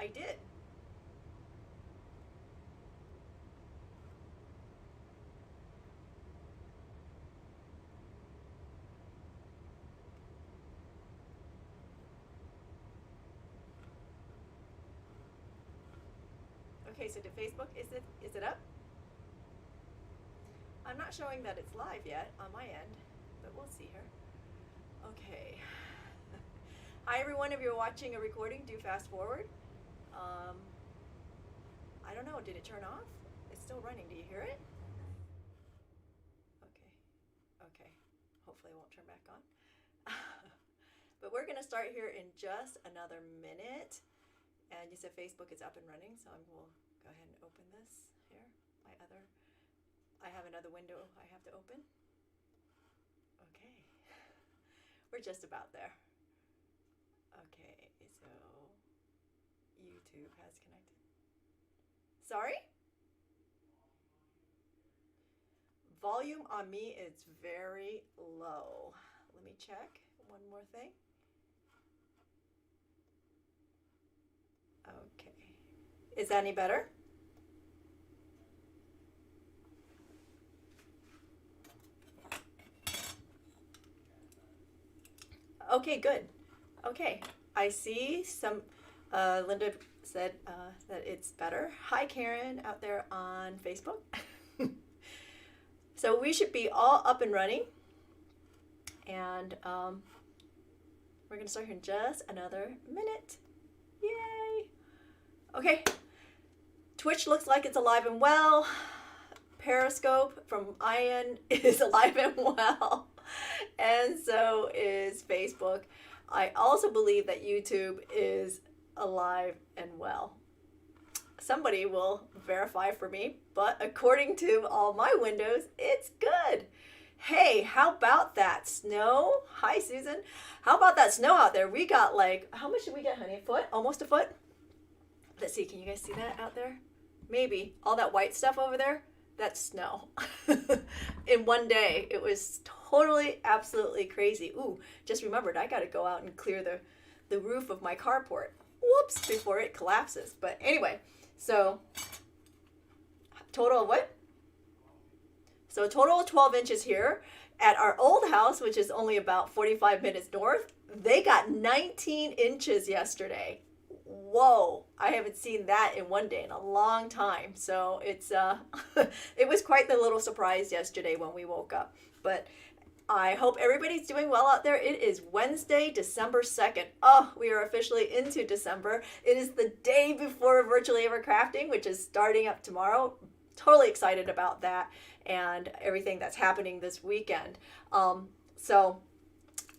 I did. Okay, so to Facebook, is it up? I'm not showing that it's live yet on my end, but we'll see here. Okay. Hi everyone, if you're watching a recording, do fast forward. Um, I don't know, did it turn off? It's still running, do you hear it? Okay, okay. Hopefully it won't turn back on. But we're gonna start here in just another minute. And you said Facebook is up and running, so I will go ahead and open this here. I have another window I have to open. Okay, we're just about there. Okay, so YouTube has connected. Sorry? Volume on me is very low. Let me check one more thing. Okay, is that any better? Okay, good. Okay, I see some, Linda said that it's better. Hi, Karen, out there on Facebook. So we should be all up and running. And we're going to start here in just another minute. Yay! Okay, Twitch looks like it's alive and well. Periscope from Ian is alive and well. And so is Facebook. I also believe that YouTube is alive and well. Somebody will verify for me, but according to all my windows, it's good. Hey, how about that snow? Hi, Susan. How about that snow out there? We got like, how much did we get, honey? A foot? Almost a foot? Let's see, can you guys see that out there? Maybe. All that white stuff over there? That's snow. In one day, it was totally, absolutely crazy. Ooh, just remembered, I gotta go out and clear the roof of my carport. Whoops, before it collapses. But anyway, so total of what? So a total of 12 inches here. At our old house, which is only about 45 minutes north, they got 19 inches yesterday. Whoa, I haven't seen that in one day in a long time. So it's it was quite the little surprise yesterday when we woke up. But I hope everybody's doing well out there. It is Wednesday, December 2nd. Oh, we are officially into December. It is the day before Virtually Ever Crafting, which is starting up tomorrow. Totally excited about that and everything that's happening this weekend.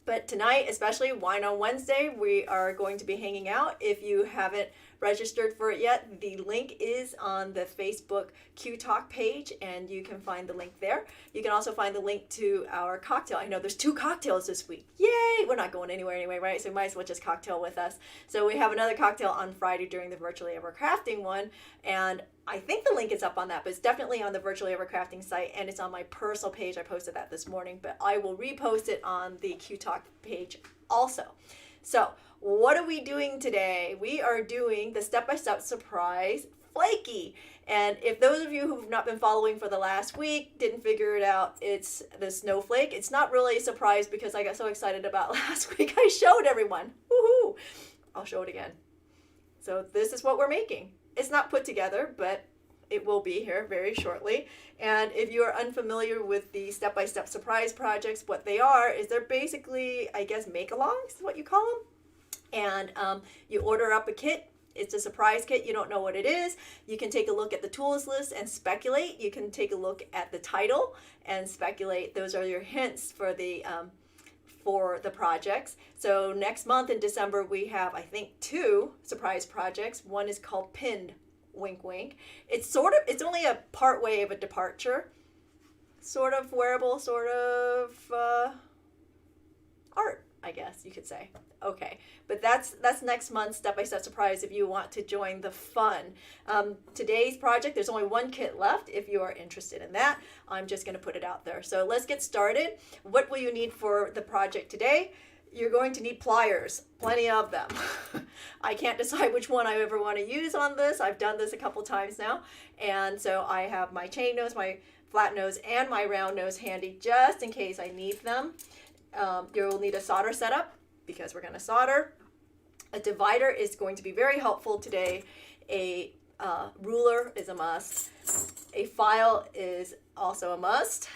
But tonight, especially Wine on Wednesday, we are going to be hanging out. If you haven't registered for it yet, the link is on the Facebook Q Talk page, and you can find the link there. You can also find the link to our cocktail. I know there's 2 cocktails this week. Yay! We're not going anywhere anyway, right? So you might as well just cocktail with us. So we have another cocktail on Friday during the Virtually Ever Crafting one, and I think the link is up on that, but it's definitely on the Virtually Ever Crafting site, and it's on my personal page. I posted that this morning, but I will repost it on the Q Talk page also. So what are we doing today? We are doing the step-by-step surprise flaky. And if those of you who've not been following for the last week didn't figure it out, it's the snowflake. It's not really a surprise because I got so excited about last week. I showed everyone. Woohoo! I'll show it again. So this is what we're making. It's not put together, but it will be here very shortly. And if you are unfamiliar with the step-by-step surprise projects, what they are is they're basically, I guess, make-alongs is what you call them. And you order up a kit. It's a surprise kit. You don't know what it is. You can take a look at the tools list and speculate. You can take a look at the title and speculate. Those are your hints for the projects. So next month in December, we have, I think, 2 surprise projects. One is called Pinned, wink, wink. It's only a part way of a departure. Sort of wearable, sort of art, I guess you could say. Okay, but that's next month's step-by-step surprise if you want to join the fun. Today's project, there's only 1 kit left. If you are interested in that, I'm just going to put it out there. So let's get started. What will you need for the project today? you're going to need pliers, plenty of them. I can't decide which one I ever want to use on this. I've done this a couple times now. And so I have my chain nose, my flat nose, and my round nose handy just in case I need them. You'll need a solder setup because we're going to solder. A divider is going to be very helpful today. A ruler is a must. A file is also a must.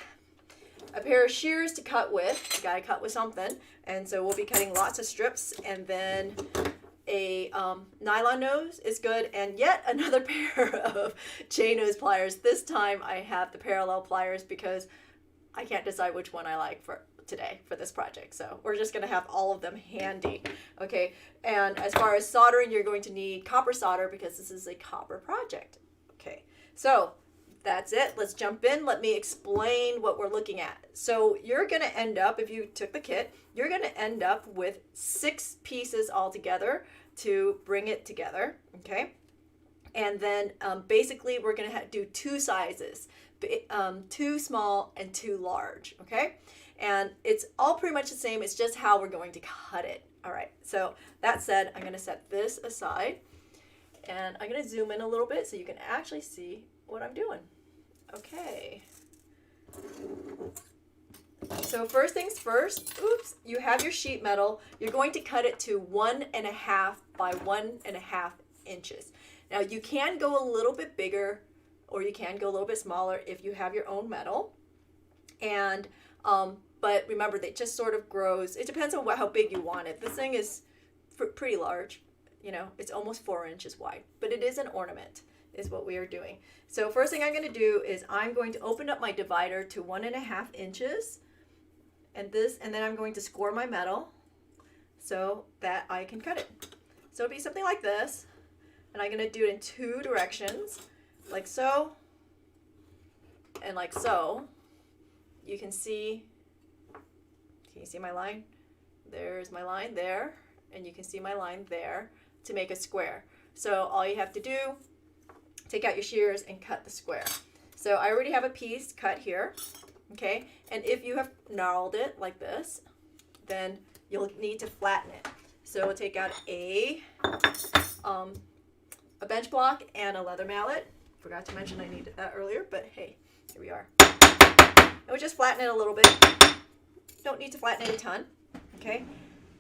A pair of shears to cut with. You gotta cut with something. And so we'll be cutting lots of strips. And then a nylon nose is good. And yet another pair of chain nose pliers. This time I have the parallel pliers because I can't decide which one I like for today for this project. So we're just gonna have all of them handy. Okay, and as far as soldering, you're going to need copper solder because this is a copper project. Okay, so that's it. Let's jump in. Let me explain what we're looking at. So you're gonna end up, if you took the kit, you're gonna end up with 6 pieces all together to bring it together, okay? And then basically we're gonna do 2 sizes, 2 small and 2 large, okay? And it's all pretty much the same. It's just how we're going to cut it. All right, so that said, I'm gonna set this aside and I'm gonna zoom in a little bit so you can actually see what I'm doing. Okay. So first things first, oops, you have your sheet metal. You're going to cut it to 1.5 by 1.5 inches. Now you can go a little bit bigger or you can go a little bit smaller if you have your own metal. And but remember, that just sort of grows. It depends on how big you want it. This thing is pretty large. You know, it's almost 4 inches wide, but it is an ornament, is what we are doing. So first thing I'm going to do is I'm going to open up my divider to 1.5 inches, and then I'm going to score my metal so that I can cut it. So it'll be something like this, and I'm going to do it in 2 directions, like so, and like so. You can see my line? There's my line there, and you can see my line there to make a square. So all you have to do, take out your shears and cut the square. So I already have a piece cut here, okay? And if you have gnarled it like this, then you'll need to flatten it. So we'll take out a bench block and a leather mallet. Forgot to mention I needed that earlier, but hey, here we are. And we'll just flatten it a little bit. Don't need to flatten it a ton, okay?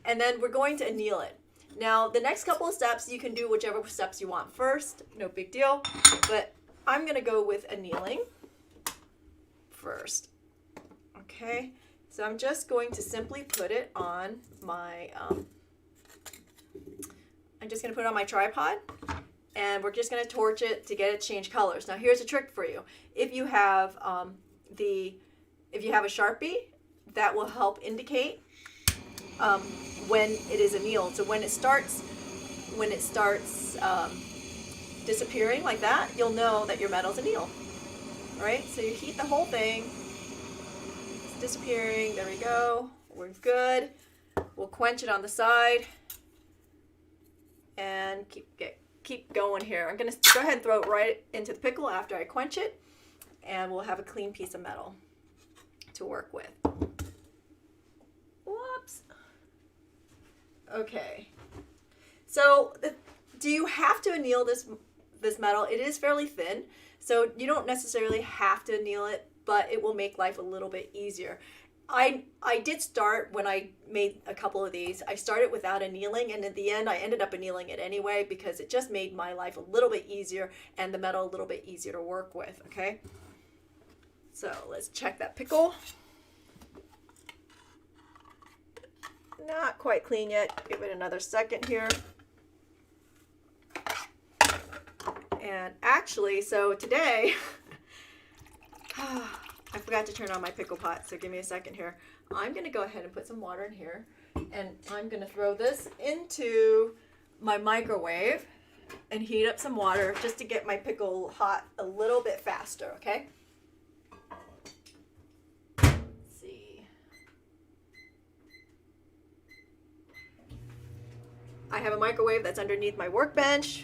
And then we're going to anneal it. Now, the next couple of steps, you can do whichever steps you want first. No big deal. But I'm going to go with annealing first, okay? So I'm just going to simply put it on my, I'm just going to put it on my tripod. And we're just going to torch it to get it to change colors. Now, here's a trick for you. If you have if you have a Sharpie, that will help indicate when it is annealed. So when it starts disappearing like that, you'll know that your metal's annealed. All right, so you heat the whole thing. It's disappearing. There we go. We're good. We'll quench it on the side and keep going here. I'm gonna go ahead and throw it right into the pickle after I quench it, and we'll have a clean piece of metal to work with. Whoops. Okay. So do you have to anneal this metal? It is fairly thin, so you don't necessarily have to anneal it, but it will make life a little bit easier. I did start, when I made a couple of these, I started without annealing, and at the end I ended up annealing it anyway because it just made my life a little bit easier and the metal a little bit easier to work with, okay? So let's check that pickle. Not quite clean yet. Give it another second here. And actually, so today, I forgot to turn on my pickle pot, so give me a second here. I'm going to go ahead and put some water in here, and I'm going to throw this into my microwave and heat up some water just to get my pickle hot a little bit faster, okay? I have a microwave that's underneath my workbench,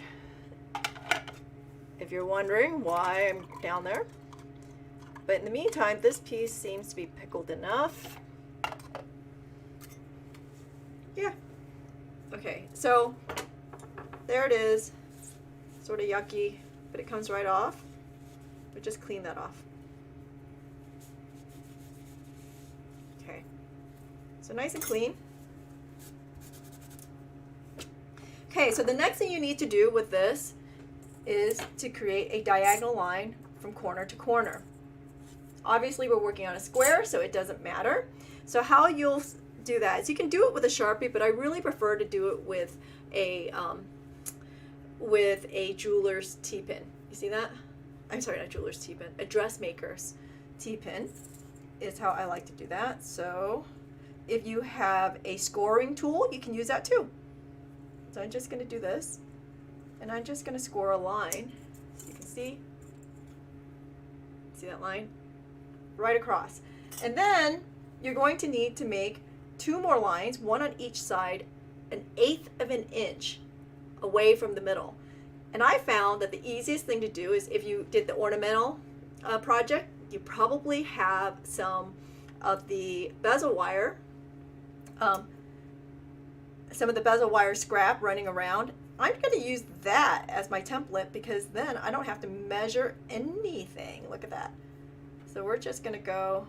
if you're wondering why I'm down there. But in the meantime, this piece seems to be pickled enough. Yeah. Okay, so there it is. Sort of yucky, but it comes right off. But just clean that off. Okay, so nice and clean. Okay, so the next thing you need to do with this is to create a diagonal line from corner to corner. Obviously we're working on a square, so it doesn't matter. So how you'll do that is you can do it with a Sharpie, but I really prefer to do it with a jeweler's T-pin. You see that? I'm sorry, not jeweler's T-pin, a dressmaker's T-pin is how I like to do that. So if you have a scoring tool, you can use that too. So I'm just going to do this, and I'm just going to score a line, so you can see that line? Right across. And then you're going to need to make 2 more lines, one on each side, 1/8 of an inch away from the middle. And I found that the easiest thing to do is if you did the ornamental project, you probably have some of the bezel wire, scrap running around. I'm going to use that as my template because then I don't have to measure anything. Look at that. So we're just going to go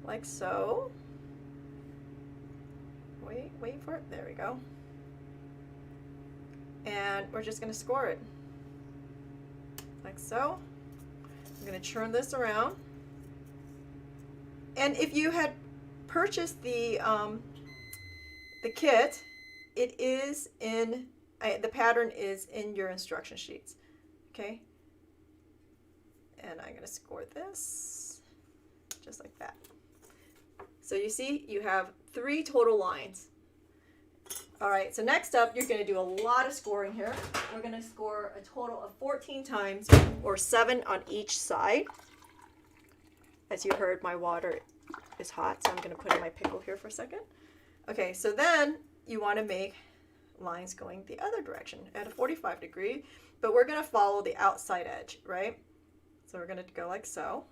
like so. Wait for it. There we go. And we're just going to score it like so. I'm going to turn this around. And if you had purchased the kit, it is in, the pattern is in your instruction sheets. Okay? And I'm going to score this just like that. So you see, you have 3 total lines. All right, so next up, you're going to do a lot of scoring here. We're going to score a total of 14 times, or 7 on each side. As you heard, my water is hot, so I'm going to put in my pickle here for a second. Okay, so then you want to make lines going the other direction at a 45 degree, but we're going to follow the outside edge, right? So we're going to go like so.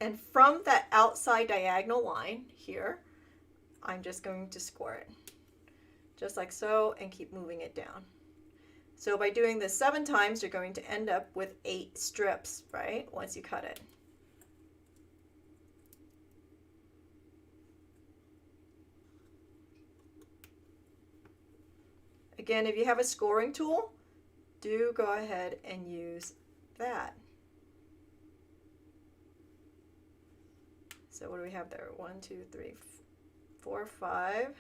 And from that outside diagonal line here, I'm just going to score it. Just like so, and keep moving it down. So by doing this 7 times, you're going to end up with 8 strips, right? Once you cut it. Again, if you have a scoring tool, do go ahead and use that. So what do we have there? 1, 2, 3, 4, 5,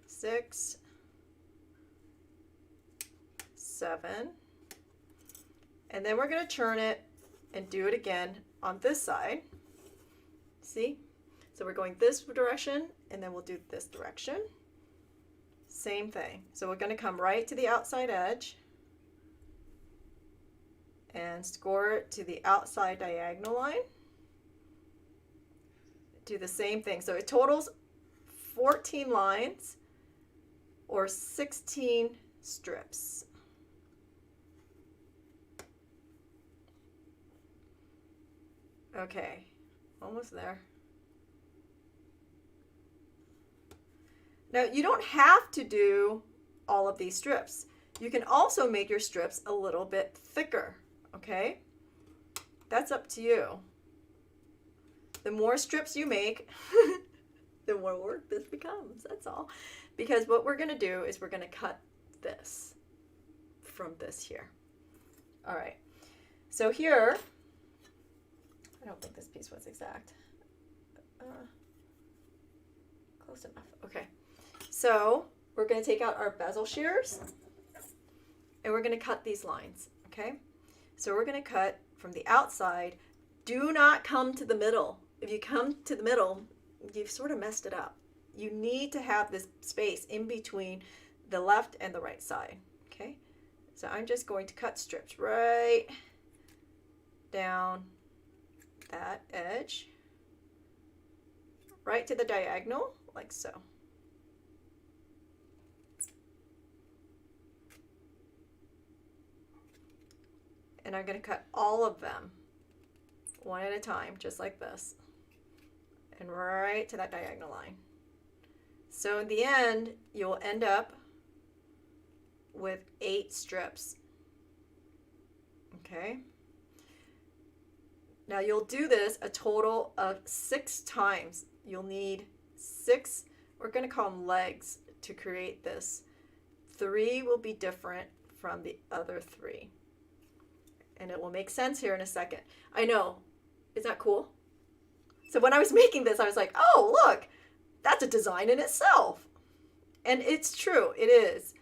6, 7. And then we're going to turn it and do it again on this side. See? So we're going this direction, and then we'll do this direction. Same thing. So we're going to come right to the outside edge and score it to the outside diagonal line. Do the same thing. So it totals 14 lines or 16 strips. Okay, almost there. Now you don't have to do all of these strips. You can also make your strips a little bit thicker, okay? That's up to you. The more strips you make, the more work this becomes, that's all. Because what we're gonna do is we're gonna cut this from this here. All right, so here, I don't think this piece was exact. Close enough, okay. So we're going to take out our bezel shears and we're going to cut these lines, okay? So we're going to cut from the outside. Do not come to the middle. If you come to the middle, you've sort of messed it up. You need to have this space in between the left and the right side, okay? So I'm just going to cut strips right down that edge, right to the diagonal, like so. And I'm going to cut all of them one at a time, just like this, and right to that diagonal line. So in the end, you'll end up with 8 strips. Okay. Now you'll do this a total of 6 times. You'll need 6, we're going to call them legs, to create this. 3 will be different from the other 3. And it will make sense here in a second. I know. Isn't that cool? So when I was making this, I was like, oh, look, that's a design in itself. And it's true. It is.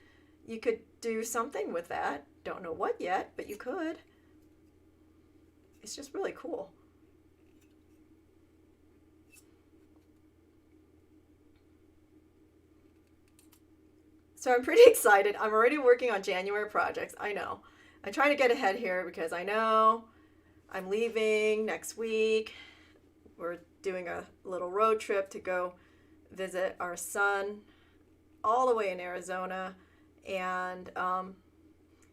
You could do something with that. Don't know what yet, but you could. It's just really cool. So I'm pretty excited. I'm already working on January projects. I know. I'm trying to get ahead here because I know I'm leaving next week. We're doing a little road trip to go visit our son all the way in Arizona. And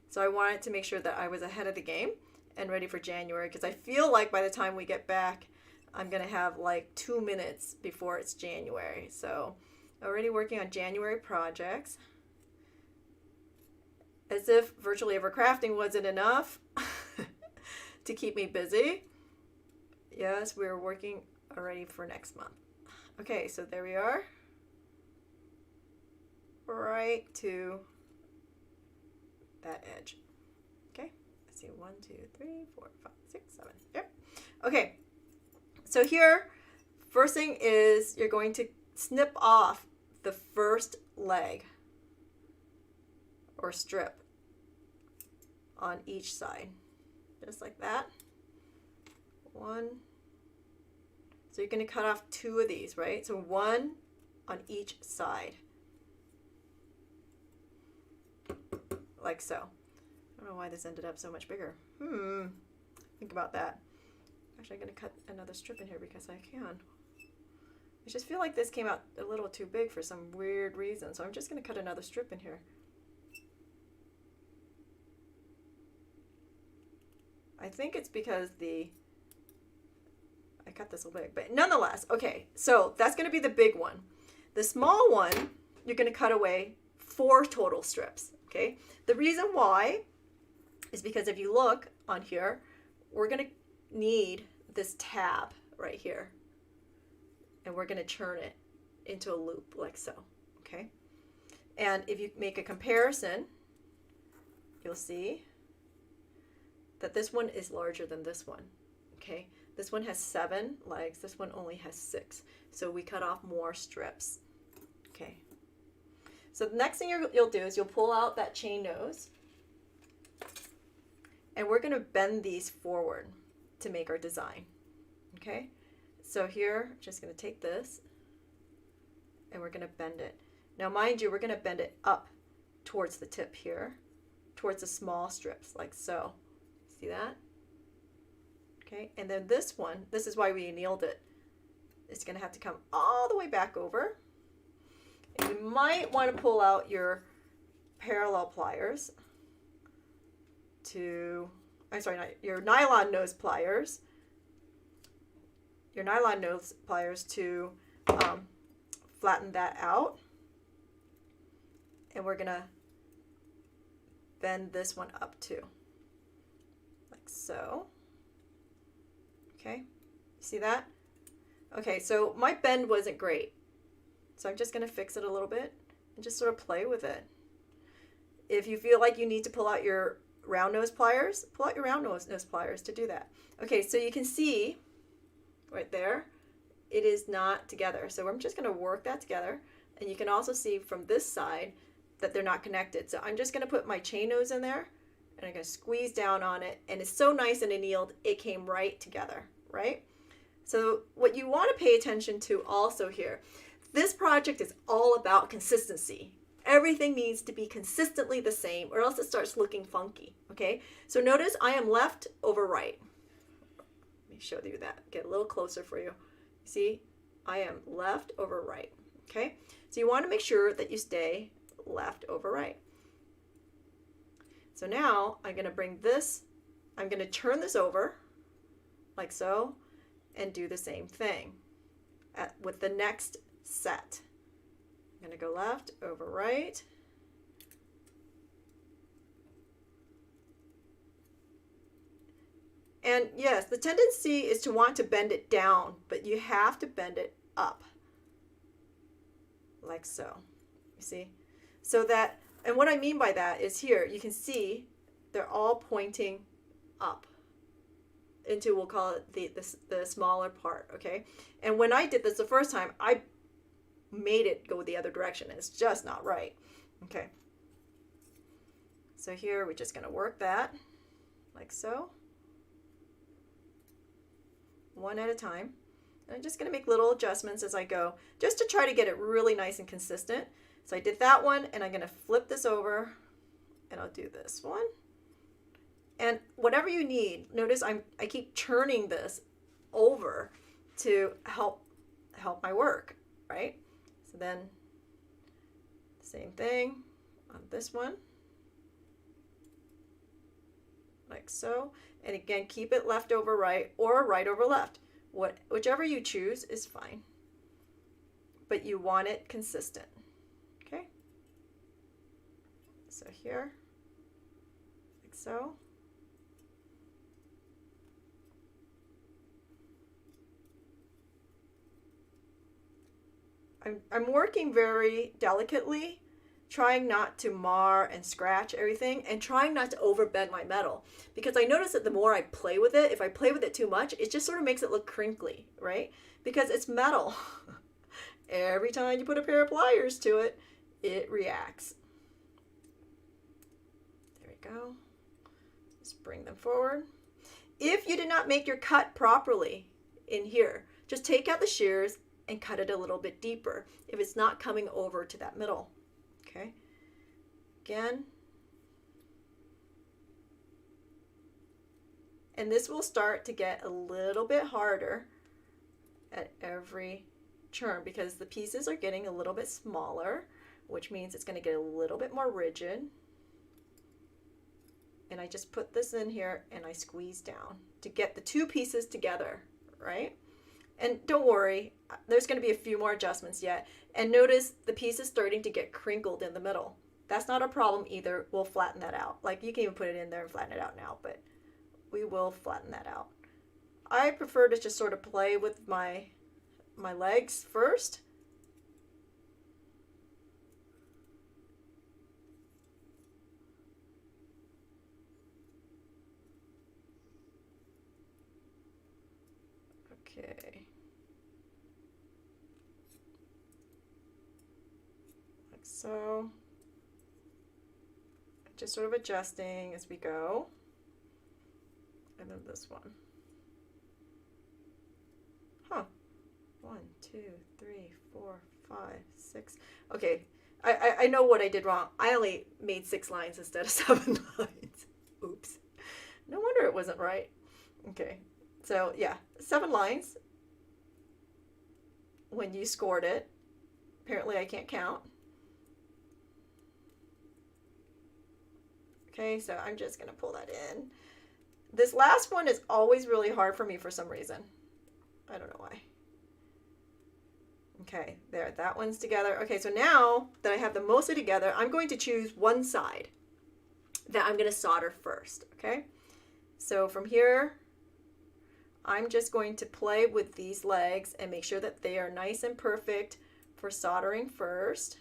so I wanted to make sure that I was ahead of the game and ready for January, because I feel like by the time we get back, I'm going to have like 2 minutes before it's January. So already working on January projects. As if virtually ever crafting wasn't enough to keep me busy. Yes, we're working already for next month. Okay, so there we are. Right to that edge. Okay, let's see, 1, 2, 3, 4, 5, 6, 7. Yep. Okay, so here, first thing is you're going to snip off the first leg or strip on each side, just like that. 1. So you're going to cut off 2 of these, right? So 1 on each side, like so. I don't know why this ended up so much bigger. Think about that. Actually, I'm going to cut another strip in here because I can. I just feel like this came out a little too big for some weird reason, so I'm just going to cut another strip in here. I think it's because I cut this a little big, but nonetheless, okay, so that's going to be the big one. The small one, you're going to cut away 4 total strips, okay? The reason why is because if you look on here, we're going to need this tab right here, and we're going to turn it into a loop like so, okay? And if you make a comparison, you'll see that this one is larger than this one, okay? This one has 7 legs, this one only has 6. So we cut off more strips, okay? So the next thing you'll do is you'll pull out that chain nose, and we're gonna bend these forward to make our design, okay? So here, I'm just gonna take this, and we're gonna bend it. Now mind you, we're gonna bend it up towards the tip here, towards the small strips, like so. See that? Okay, and then this one, this is why we annealed it. It's going to have to come all the way back over. And you might want to pull out your parallel pliers to, I'm sorry, not your nylon nose pliers. Your nylon nose pliers to flatten that out. And we're going to bend this one up too. So, okay, see that? Okay, so my bend wasn't great, so I'm just going to fix it a little bit and just sort of play with it. If you feel like you need to pull out your round nose pliers, pull out your round nose pliers to do that. Okay, so you can see right there, it is not together. So I'm just going to work that together, and you can also see from this side that they're not connected. So I'm just going to put my chain nose in there, and I'm going to squeeze down on it, and it's so nice and annealed, it came right together, right? So what you want to pay attention to also here, this project is all about consistency. Everything needs to be consistently the same, or else it starts looking funky, okay? So notice I am left over right. Let me show you that, get a little closer for you. See, I am left over right, okay? So you want to make sure that you stay left over right. So now I'm going to bring this, I'm going to turn this over, like so, and do the same thing with the next set. I'm going to go left over right. And yes, the tendency is to want to bend it down, but you have to bend it up, like so. You see? So that, and what I mean by that is here, you can see they're all pointing up into, we'll call it the smaller part, okay? And when I did this the first time, I made it go the other direction, and it's just not right, okay? So here, we're just gonna work that, like so. One at a time. And I'm just going to make little adjustments as I go, just to try to get it really nice and consistent. So I did that one, and I'm going to flip this over, and I'll do this one. And whatever you need, notice I keep turning this over to help my work, right? So then, same thing on this one, like so. And again, keep it left over right or right over left. Whichever you choose is fine. But you want it consistent. Okay? So here, like so. I'm working very delicately, trying not to mar and scratch everything, and trying not to overbend my metal, because I notice that the more I play with it, if I play with it too much, it just sort of makes it look crinkly, right? Because it's metal. Every time you put a pair of pliers to it, it reacts. There we go. Just bring them forward. If you did not make your cut properly in here, just take out the shears and cut it a little bit deeper if it's not coming over to that middle. Okay, again, and this will start to get a little bit harder at every turn because the pieces are getting a little bit smaller, which means it's going to get a little bit more rigid. And I just put this in here and I squeeze down to get the two pieces together, right? And don't worry, there's going to be a few more adjustments yet. And notice the piece is starting to get crinkled in the middle. That's not a problem either. We'll flatten that out. Like, you can even put it in there and flatten it out now, but we will flatten that out. I prefer to just sort of play with my legs first. Okay. Like so. Just sort of adjusting as we go. And then this one. Huh. 1, 2, 3, 4, 5, 6. Okay. I know what I did wrong. I only made 6 lines instead of 7 lines. Oops. No wonder it wasn't right. Okay. So yeah, 7 lines when you scored it. Apparently I can't count. Okay, so I'm just going to pull that in. This last one is always really hard for me for some reason. I don't know why. Okay, there, that one's together. Okay, so now that I have them mostly together, I'm going to choose one side that I'm going to solder first, okay? So from here, I'm just going to play with these legs and make sure that they are nice and perfect for soldering first.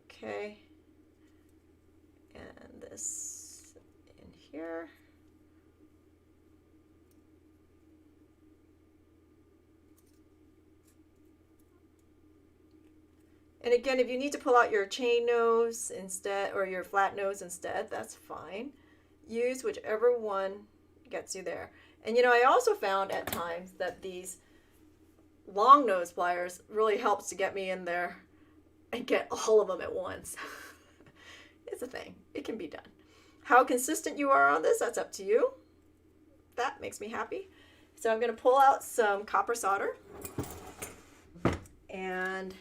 Okay. And this in here. And again, if you need to pull out your chain nose instead, or your flat nose instead, that's fine. Use whichever one gets you there. And you know, I also found at times that these long nose pliers really helps to get me in there and get all of them at once. It's a thing. It can be done. How consistent you are on this, that's up to you. That makes me happy. So I'm going to pull out some copper solder. And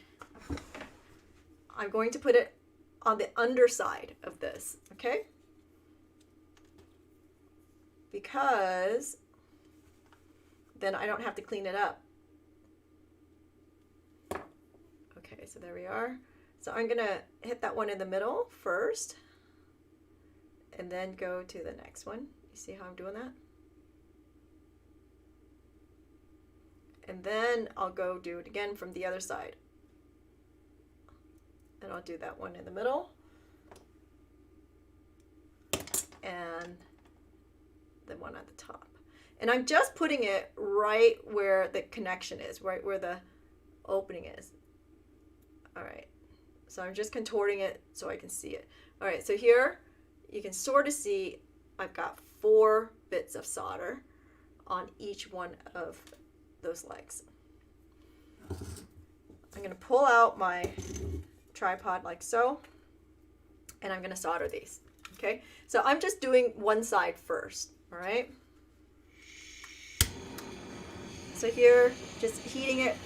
I'm going to put it on the underside of this, okay? because then I don't have to clean it up. Okay, so there we are. So I'm gonna hit that one in the middle first and then go to the next one. You see how I'm doing that? And then I'll go do it again from the other side. And I'll do that one in the middle. And the one at the top. And I'm just putting it right where the connection is, right where the opening is. All right, so I'm just contorting it so I can see it. All right, so here you can sort of see I've got 4 bits of solder on each one of those legs. I'm gonna pull out my tripod like so, and I'm gonna solder these, okay? So I'm just doing one side first, all right? So here, just heating it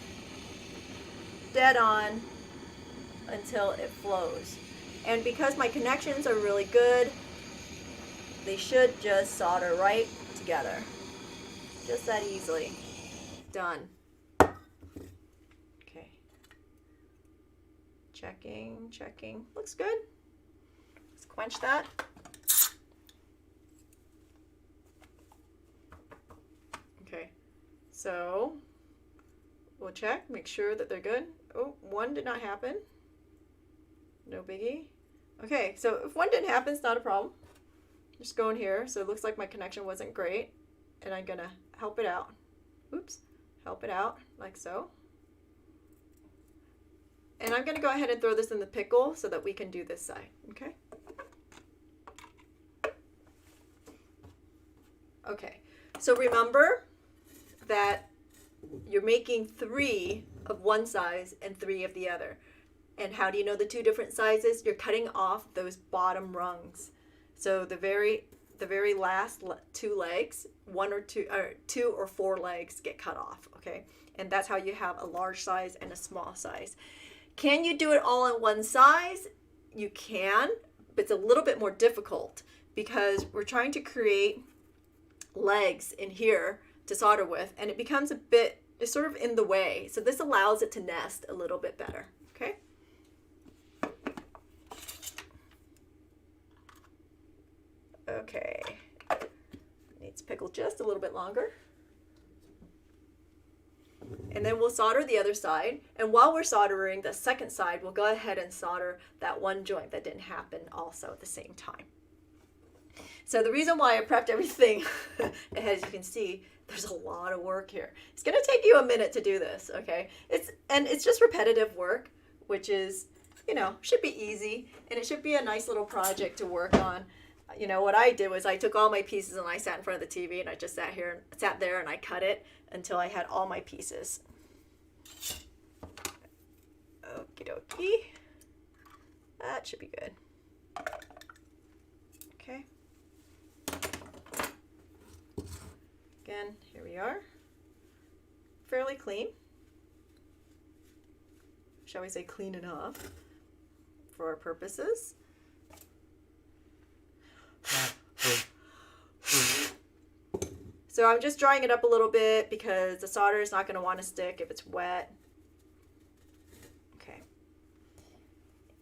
dead on until it flows. And because my connections are really good, they should just solder right together. Just that easily. Done. Okay. Checking, checking. Looks good. Let's quench that. Okay. So we'll check, make sure that they're good. Oh, one did not happen. No biggie. Okay, so if one didn't happen, it's not a problem. Just go in here. So it looks like my connection wasn't great. And I'm gonna help it out. Oops, help it out like so. And I'm gonna go ahead and throw this in the pickle so that we can do this side, okay? Okay, so remember that you're making 3 of one size and 3 of the other. And how do you know the 2 different sizes? You're cutting off those bottom rungs. So the very last 2 legs, 1 or 2 or 2 or 4 legs get cut off, okay? And that's how you have a large size and a small size. Can you do it all in one size? You can, but it's a little bit more difficult because we're trying to create legs in here to solder with, and it becomes a bit, it's sort of in the way. So this allows it to nest a little bit better, okay? Okay, needs to pickle just a little bit longer. And then we'll solder the other side. And while we're soldering the second side, we'll go ahead and solder that one joint that didn't happen also at the same time. So the reason why I prepped everything, as you can see, there's a lot of work here. It's gonna take you a minute to do this, okay? It's just repetitive work, which is, you know, should be easy, and it should be a nice little project to work on. You know, what I did was I took all my pieces and I sat in front of the TV and I just sat there and I cut it until I had all my pieces. Okie dokie. That should be good. Okay. Again, here we are. Fairly clean. Shall we say clean enough for our purposes. So I'm just drying it up a little bit because the solder is not going to want to stick if it's wet. Okay.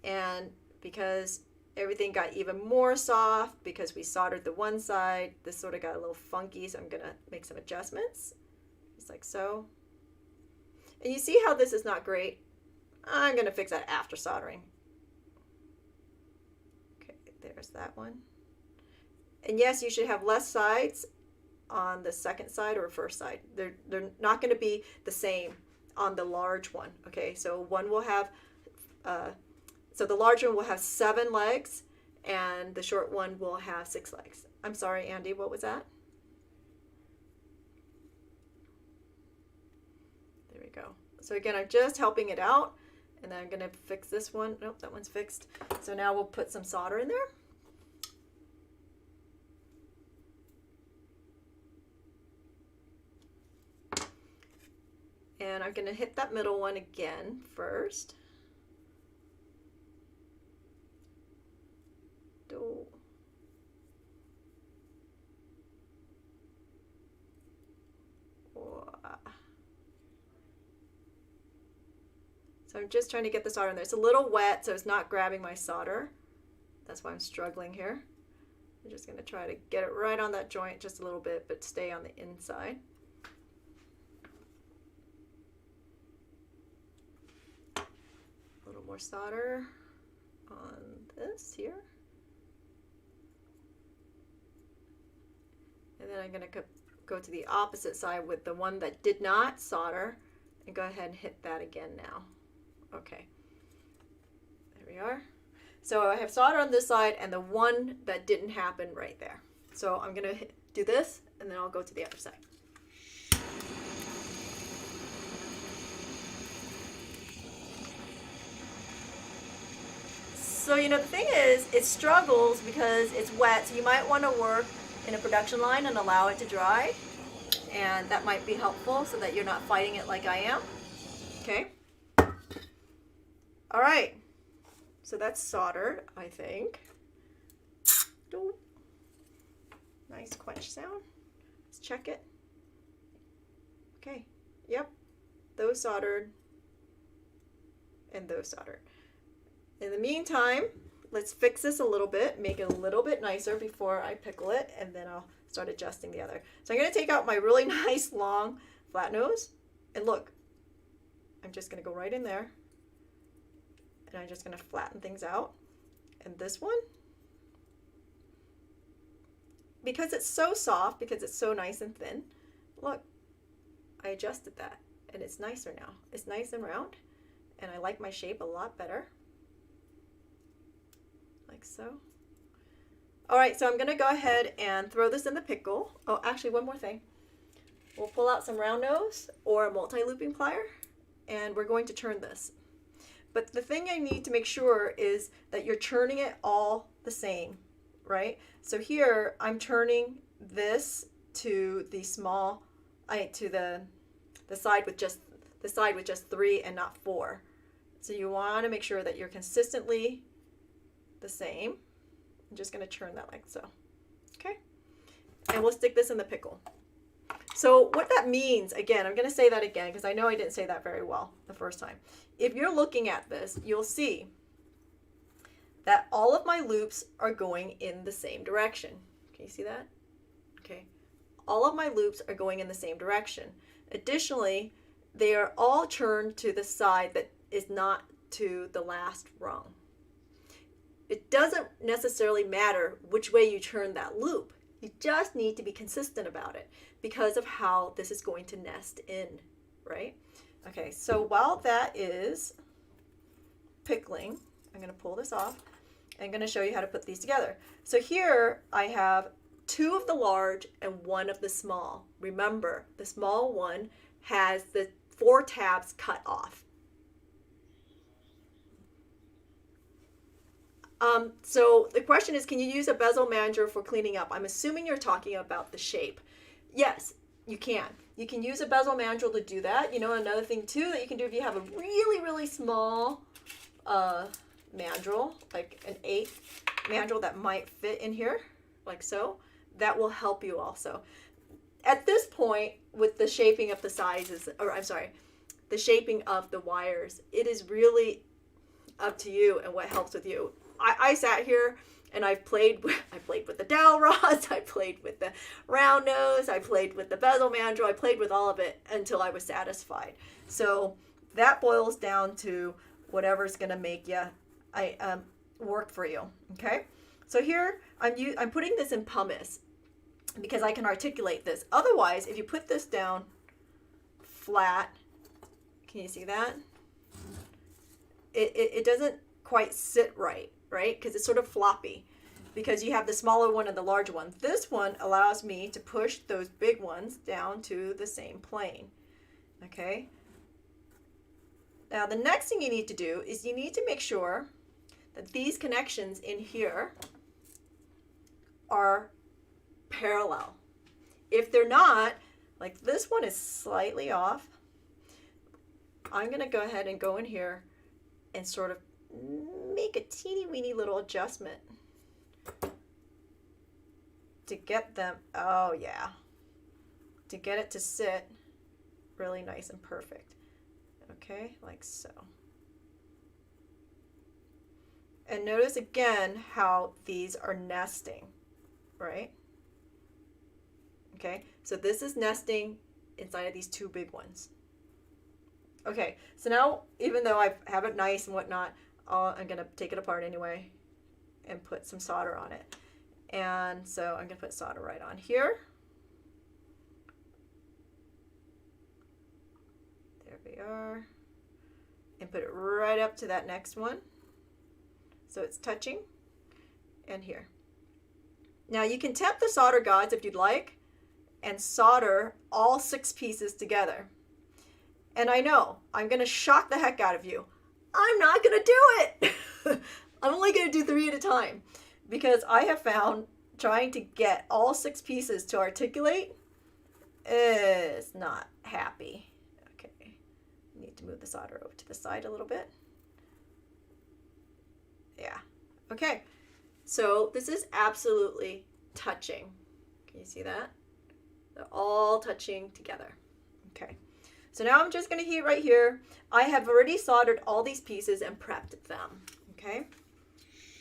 And because everything got even more soft because we soldered the one side, this sort of got a little funky, so I'm going to make some adjustments. Just like so. And you see how this is not great? I'm going to fix that after soldering. Okay, there's that one. And yes, you should have less sides on the second side or first side. They're not going to be the same on the large one. Okay, so one will have, so the large one will have 7 legs, and the short one will have 6 legs. I'm sorry, Andy, what was that? There we go. So again, I'm just helping it out, and then I'm going to fix this one. Nope, that one's fixed. So now we'll put some solder in there. And I'm going to hit that middle one again first. So I'm just trying to get the solder in there. It's a little wet, so it's not grabbing my solder. That's why I'm struggling here. I'm just going to try to get it right on that joint just a little bit, but stay on the inside. A little more solder on this here. And then I'm going to go to the opposite side with the one that did not solder and go ahead and hit that again now. Okay, there we are. So I have solder on this side and the one that didn't happen right there. So I'm going to do this and then I'll go to the other side. So, you know, the thing is, it struggles because it's wet, so you might want to work in a production line and allow it to dry. And that might be helpful so that you're not fighting it like I am. Okay. All right. So that's soldered, I think. Nice quench sound. Let's check it. Okay. Yep. Those soldered and those soldered. In the meantime, let's fix this a little bit, make it a little bit nicer before I pickle it, and then I'll start adjusting the other. So I'm going to take out my really nice long flat nose, and look, I'm just going to go right in there, and I'm just going to flatten things out. And this one, because it's so soft, because it's so nice and thin, look, I adjusted that, and it's nicer now. It's nice and round, and I like my shape a lot better. Like so. All right, so I'm going to go ahead and throw this in the pickle. Oh, actually, one more thing. We'll pull out some round nose or a multi-looping plier, and we're going to churn this. But the thing I need to make sure is that you're churning it all the same, right? So here, I'm churning this to the small, to the side with just 3 and not 4. So you want to make sure that you're consistently the same. I'm just going to churn that like so. Okay. And we'll stick this in the pickle. So what that means, again, I'm going to say that again because I know I didn't say that very well the first time. If you're looking at this, you'll see that all of my loops are going in the same direction. Can you see that? Okay. All of my loops are going in the same direction. Additionally, they are all churned to the side that is not to the last rung. It doesn't necessarily matter which way you turn that loop. You just need to be consistent about it because of how this is going to nest in, right? Okay, so while that is pickling, I'm going to pull this off. I'm going to show you how to put these together. So here I have 2 of the large and 1 of the small. Remember, the small one has the 4 tabs cut off. So the question is, can you use a bezel manager for cleaning up? I'm assuming you're talking about the shape. Yes, you can. You can use a bezel manager to do that. You know, another thing too that you can do if you have a really, really small mandrel, like an 8 mandrel that might fit in here, like so, that will help you also. At this point, with the shaping of the sizes, or I'm sorry, the shaping of the wires, it is really up to you and what helps with you. I sat here and I played with the dowel rods, I played with the round nose, I played with the bezel mandrel, I played with all of it until I was satisfied. So that boils down to whatever's going to make you work for you. Okay. So here I'm putting this in pumice because I can articulate this. Otherwise, if you put this down flat, can you see that? It doesn't quite sit right, because it's sort of floppy because you have the smaller one and the larger one. This one allows me to push those big ones down to the same plane. Okay. Now the next thing you need to do is you need to make sure that these connections in here are parallel. If they're not, like this one is slightly off, I'm going to go ahead and go in here and sort of make a teeny weeny little adjustment to get them, oh yeah, to get it to sit really nice and perfect. Okay, like so. And notice again how these are nesting, right? Okay, so this is nesting inside of these two big ones. Okay, so now even though I have it nice and whatnot, I'm going to take it apart anyway and put some solder on it. And so I'm going to put solder right on here. There we are. And put it right up to that next one. So it's touching. And here. Now you can tempt the solder gods if you'd like and solder all 6 pieces together. And I know, I'm going to shock the heck out of you. I'm not going to do it. I'm only going to do 3 at a time because I have found trying to get all 6 pieces to articulate is not happy. Okay, need to move the solder over to the side a little bit. Yeah, okay. So this is absolutely touching. Can you see that? They're all touching together. Okay. So now I'm just going to heat right here. I have already soldered all these pieces and prepped them. Okay.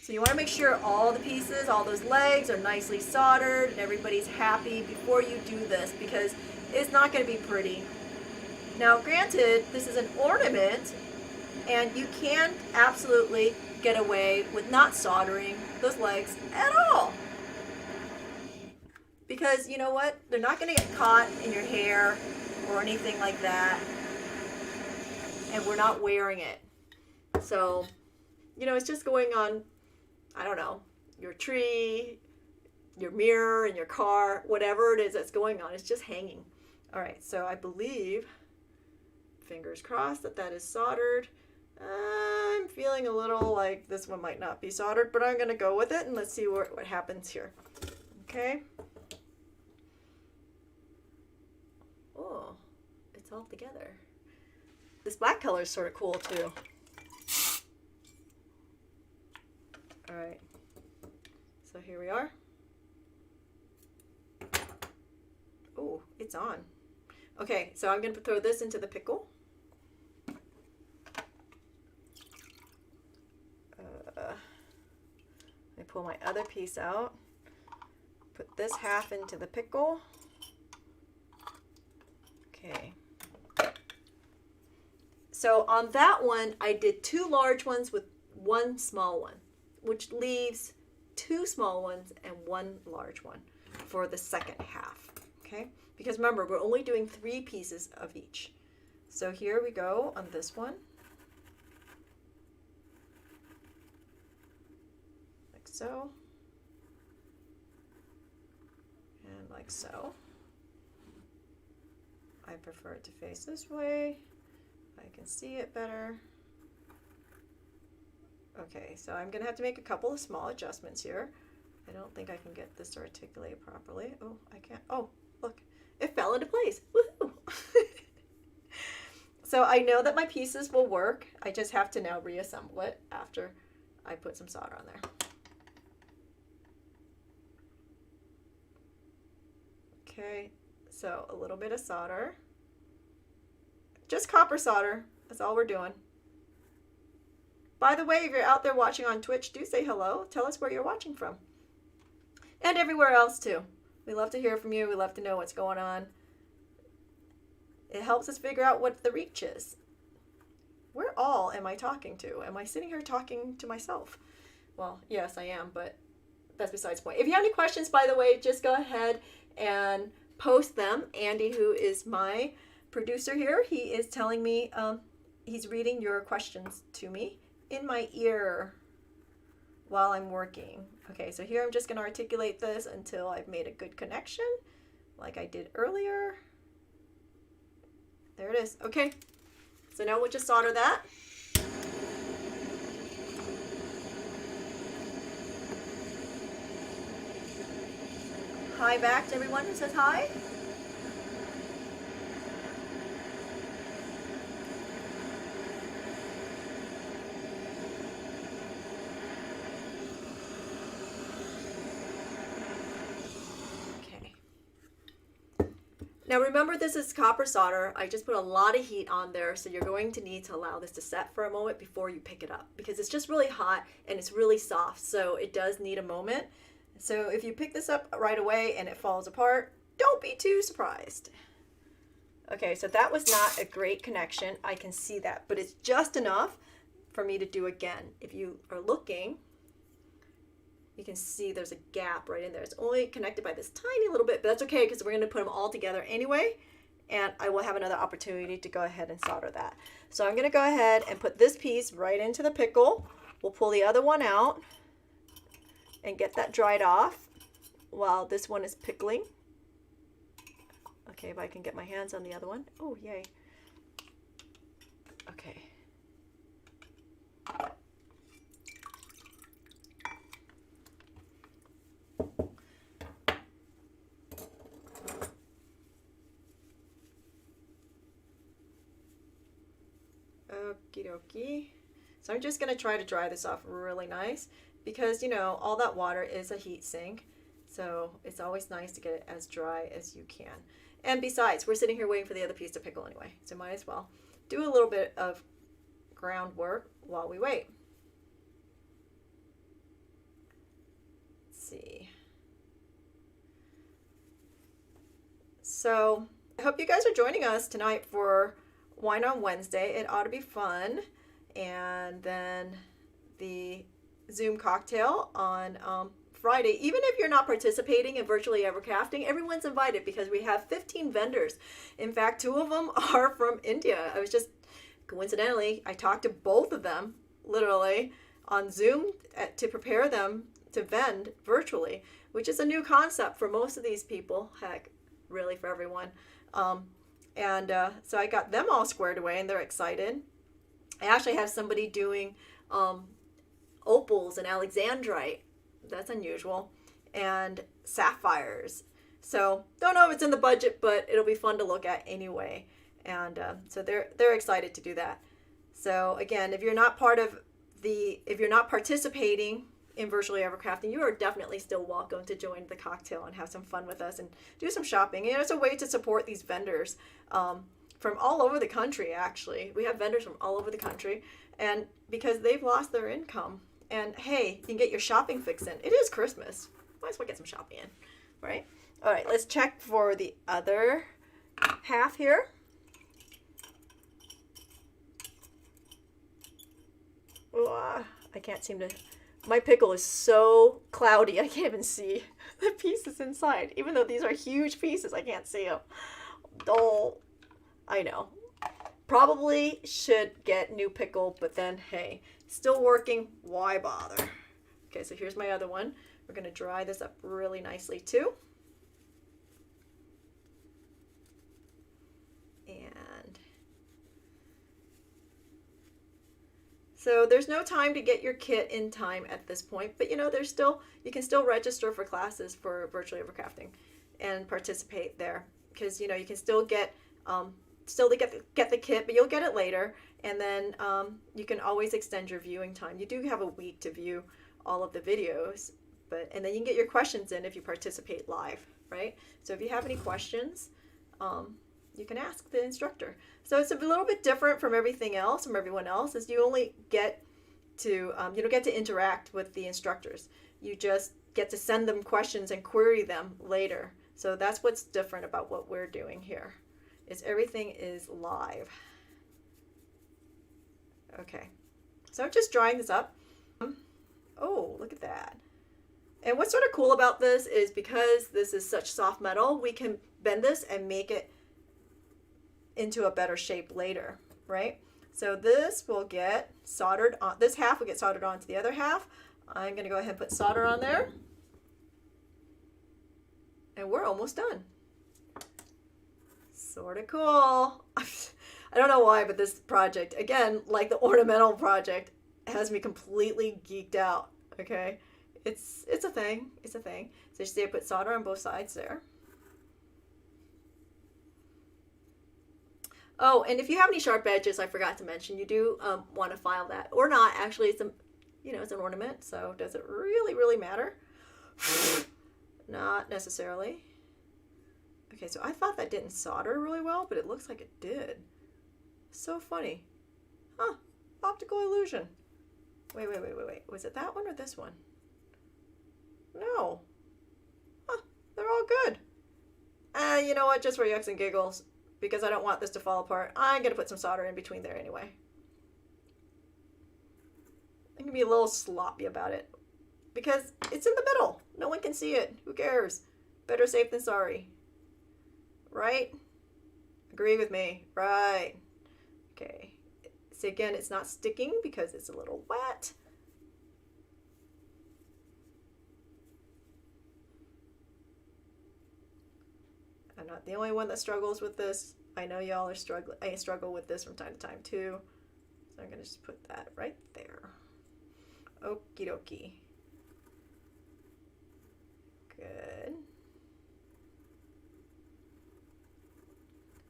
So you want to make sure all the pieces, all those legs are nicely soldered and everybody's happy before you do this because it's not going to be pretty. Now granted, this is an ornament and you can absolutely get away with not soldering those legs at all. Because you know what? They're not going to get caught in your hair or anything like that. And we're not wearing it. So, you know, it's just going on, I don't know, your tree, your mirror, in your car, whatever it is that's going on. It's just hanging. All right, so I believe, fingers crossed, that that is soldered. I'm feeling a little like this one might not be soldered, but I'm going to go with it and let's see what happens here. Okay. Oh, it's all together. This black color is sort of cool too. All right. So here we are. Oh, it's on. Okay, so I'm going to throw this into the pickle. Let me pull my other piece out. Put this half into the pickle. Okay. So on that one, I did 2 large ones with 1 small one, which leaves 2 small ones and 1 large one for the second half. Okay? Because remember, we're only doing 3 pieces of each. So here we go on this one. Like so. And like so. I prefer it to face this way. I can see it better. Okay, so I'm going to have to make a couple of small adjustments here. I don't think I can get this to articulate properly. Oh, I can't. Oh, look. It fell into place. Woohoo! So I know that my pieces will work. I just have to now reassemble it after I put some solder on there. Okay, so a little bit of solder. Just copper solder. That's all we're doing. By the way, if you're out there watching on Twitch, do say hello. Tell us where you're watching from. And everywhere else too. We love to hear from you. We love to know what's going on. It helps us figure out what the reach is. Where all am I talking to? Am I sitting here talking to myself? Well, yes, I am, but that's besides the point. If you have any questions, by the way, just go ahead and post them. Andy, who is my producer here, he is telling me, he's reading your questions to me in my ear while I'm working. Okay, so here I'm just going to articulate this until I've made a good connection, like I did earlier. There it is. Okay, so now we'll just solder that. Hi back to everyone who says hi. Now remember, this is copper solder. I just put a lot of heat on there, so you're going to need to allow this to set for a moment before you pick it up, because it's just really hot and it's really soft, so it does need a moment. So if you pick this up right away and it falls apart, don't be too surprised. Okay, so that was not a great connection. I can see that, but it's just enough for me to do again. If you are looking, you can see there's a gap right in there. It's only connected by this tiny little bit, but that's okay because we're going to put them all together anyway, and I will have another opportunity to go ahead and solder that. So I'm going to go ahead and put this piece right into the pickle. We'll pull the other one out and get that dried off while this one is pickling. Okay, if I can get my hands on the other one. Oh, yay. Okay. Okie dokie. So I'm just going to try to dry this off really nice because, you know, all that water is a heat sink. So it's always nice to get it as dry as you can. And besides, we're sitting here waiting for the other piece to pickle anyway. So might as well do a little bit of groundwork while we wait. Let's see. So I hope you guys are joining us tonight for Wine on Wednesday. It ought to be fun. And then the Zoom cocktail on Friday. Even if you're not participating in Virtually Ever Crafting, everyone's invited because we have 15 vendors. In fact, 2 of them are from India. I was just, coincidentally, I talked to both of them, literally, on Zoom to prepare them to vend virtually, which is a new concept for most of these people. Heck, really for everyone. So I got them all squared away and they're excited. I actually have somebody doing opals and alexandrite. That's unusual. And sapphires. So don't know if it's in the budget, but it'll be fun to look at anyway. And so they're excited to do that. So again, if you're not participating in Virtually Ever Crafting, you are definitely still welcome to join the cocktail and have some fun with us and do some shopping. You know, it's a way to support these vendors from all over the country, actually. We have vendors from all over the country, and because they've lost their income. And hey, you can get your shopping fix in. It is Christmas. Might as well get some shopping in, right? All right, let's check for the other half here. Oh, I can't seem to... My pickle is so cloudy, I can't even see the pieces inside. Even though these are huge pieces, I can't see them. Oh, I know. Probably should get new pickle, but then, hey, still working, why bother? Okay, so here's my other one. We're going to dry this up really nicely, too. And so there's no time to get your kit in time at this point, but you know, you can still register for classes for Virtually Ever Crafting and participate there, because you know, you can still get get the kit, but you'll get it later, and then you can always extend your viewing time. You do have a week to view all of the videos, and then you can get your questions in if you participate live, right? So if you have any questions, you can ask the instructor. So it's a little bit different from everything else, from everyone else, is you only get to, you don't get to interact with the instructors. You just get to send them questions and query them later. So that's what's different about what we're doing here, is everything is live. Okay, so I'm just drying this up. Oh, look at that. And what's sort of cool about this is because this is such soft metal, we can bend this and make it into a better shape later, right? So this will get soldered on, this half will get soldered onto the other half. I'm gonna go ahead and put solder on there. And we're almost done. Sort of cool. I don't know why, but this project, again, like the ornamental project, has me completely geeked out, okay? It's a thing, it's a thing. So you see I put solder on both sides there. Oh, and if you have any sharp edges, I forgot to mention, you do want to file that. Or not, actually, it's it's an ornament, so does it really, really matter? Not necessarily. Okay, so I thought that didn't solder really well, but it looks like it did. So funny. Huh, optical illusion. Wait. Was it that one or this one? No. Huh, they're all good. You know what, just for yucks and giggles, because I don't want this to fall apart, I'm gonna put some solder in between there anyway. I'm gonna be a little sloppy about it, because it's in the middle. No one can see it. Who cares? Better safe than sorry. Right? Agree with me. Right. Okay. So again, it's not sticking because it's a little wet. I'm not the only one that struggles with this. I know y'all are struggling. I struggle with this from time to time too. So I'm going to just put that right there. Okie dokie. Good.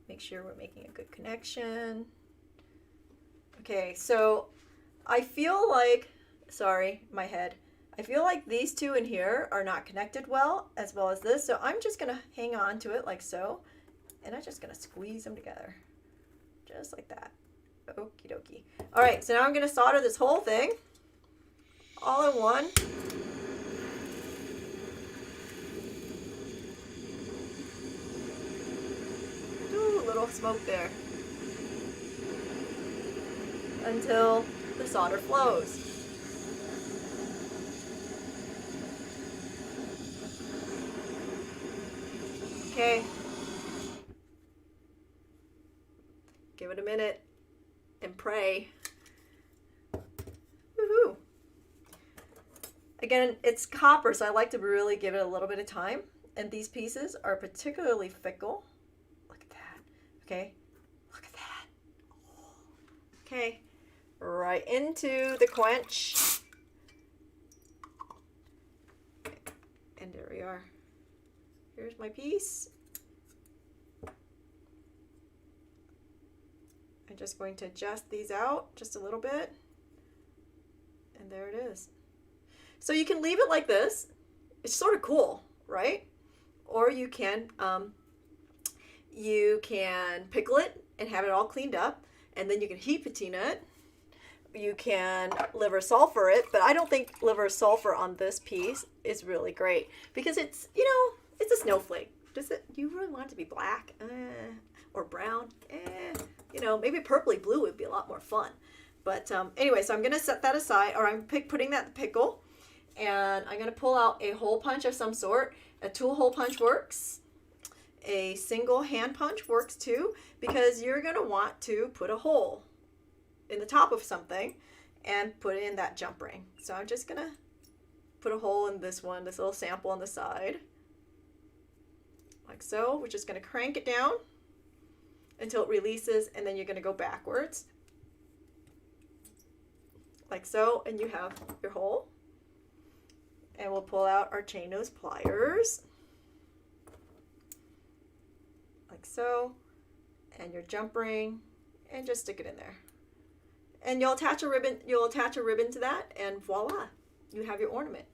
Make sure we're making a good connection. Okay, so I feel like, sorry, my head. I feel like these two in here are not connected well as this. So I'm just going to hang on to it like so. And I'm just going to squeeze them together. Just like that. Okie dokie. All right, so now I'm going to solder this whole thing all in one. Ooh, little smoke there. Until the solder flows. Okay. Give it a minute and pray. Woohoo. Again, it's copper, so I like to really give it a little bit of time. And these pieces are particularly fickle. Look at that. Okay. Look at that. Okay. Right into the quench. And there we are. Here's my piece. I'm just going to adjust these out just a little bit. And there it is. So you can leave it like this. It's sort of cool, right? Or you can pickle it and have it all cleaned up, and then you can heat patina it. You can liver sulfur it, but I don't think liver sulfur on this piece is really great because it's, you know, it's a snowflake. Do you really want it to be black or brown? You know, maybe purpley blue would be a lot more fun. But anyway, so I'm going to set that aside, or I'm putting that in the pickle, and I'm going to pull out a hole punch of some sort. A tool hole punch works. A single hand punch works too, because you're going to want to put a hole in the top of something and put in that jump ring. So I'm just going to put a hole in this one, this little sample on the side. Like so. We're just going to crank it down until it releases, and then you're going to go backwards. Like so, and you have your hole. And we'll pull out our chain nose pliers. Like so. And your jump ring, and just stick it in there. And you'll attach a ribbon to that, and voila, you have your ornament.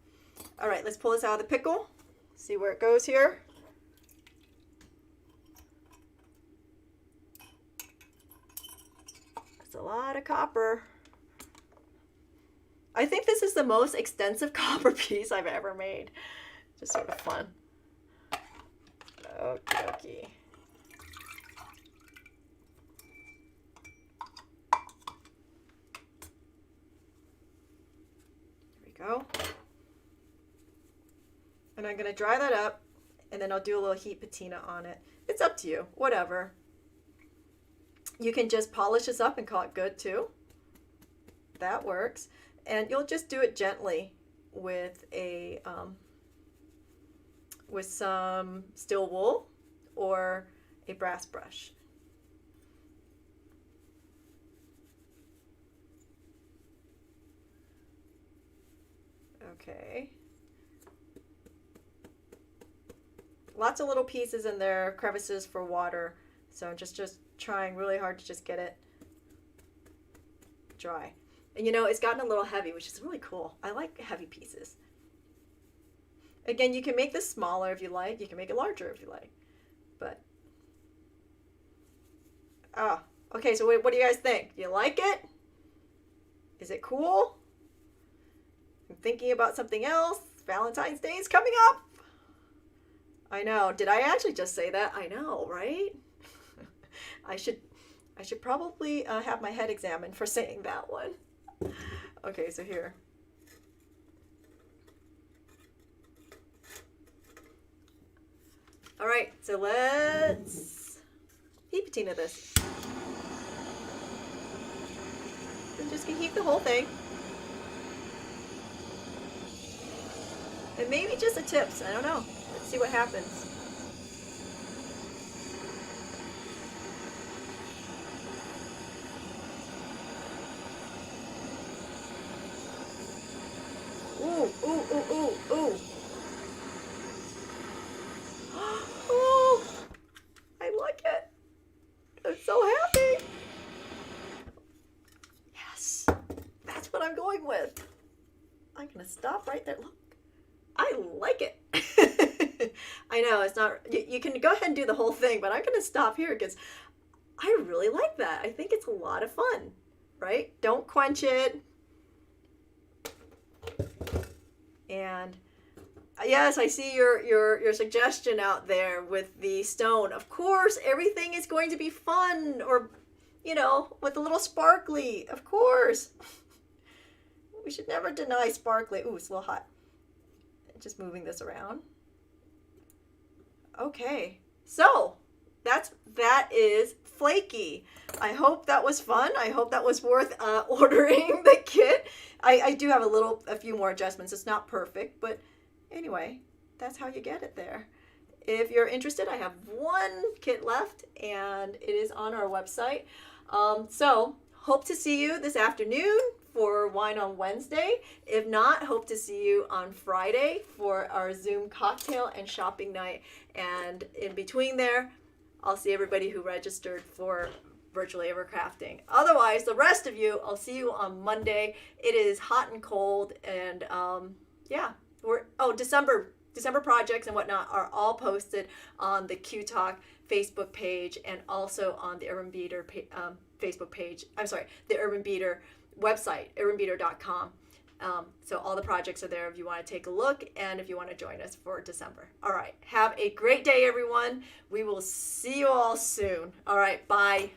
All right, let's pull this out of the pickle. See where it goes here. That's a lot of copper. I think this is the most extensive copper piece I've ever made. Just sort of fun. Okie dokie. There we go. And I'm going to dry that up, and then I'll do a little heat patina on it. It's up to you, whatever. You can just polish this up and call it good too. That works. And you'll just do it gently with a with some steel wool or a brass brush. Okay. Lots of little pieces in there, crevices for water. So I'm just trying really hard to just get it dry. And you know, it's gotten a little heavy, which is really cool. I like heavy pieces. Again, you can make this smaller if you like. You can make it larger if you like. Oh, okay, so what do you guys think? You like it? Is it cool? I'm thinking about something else. Valentine's Day is coming up. I know. Did I actually just say that? I know, right? I should probably have my head examined for saying that one. Okay, so here. All right, so let's heat patina this. And just heat the whole thing. And maybe just the tips. I don't know. Let's see what happens. Ooh, ooh, ooh, ooh, ooh. Oh, I like it. I'm so happy. Yes, that's what I'm going with. I'm gonna stop right there. Look, I like it. I know it's not, you can go ahead and do the whole thing, but I'm gonna stop here because I really like that. I think it's a lot of fun, right? Don't quench it. And yes, I see your suggestion out there with the stone. Of course, everything is going to be fun, or, you know, with a little sparkly. Of course. We should never deny sparkly. Ooh, it's a little hot. Just moving this around. Okay, so that is Flakey. I hope that was fun. I hope that was worth ordering the kit. I do have a few more adjustments. It's not perfect, but anyway, that's how you get it there. If you're interested, I have one kit left, and it is on our website. So hope to see you this afternoon for Wine on Wednesday. If not, hope to see you on Friday for our Zoom cocktail and shopping night. And in between there, I'll see everybody who registered for virtually ever crafting. Otherwise, the rest of you, I'll see you on Monday. It is hot and cold, and yeah, December projects and whatnot are all posted on the Q Talk Facebook page and also on the Urban Beater Facebook page. I'm sorry, the Urban Beater website, urbanbeater.com. So all the projects are there if you want to take a look and if you want to join us for December. All right, have a great day, everyone. We will see you all soon. All right, bye.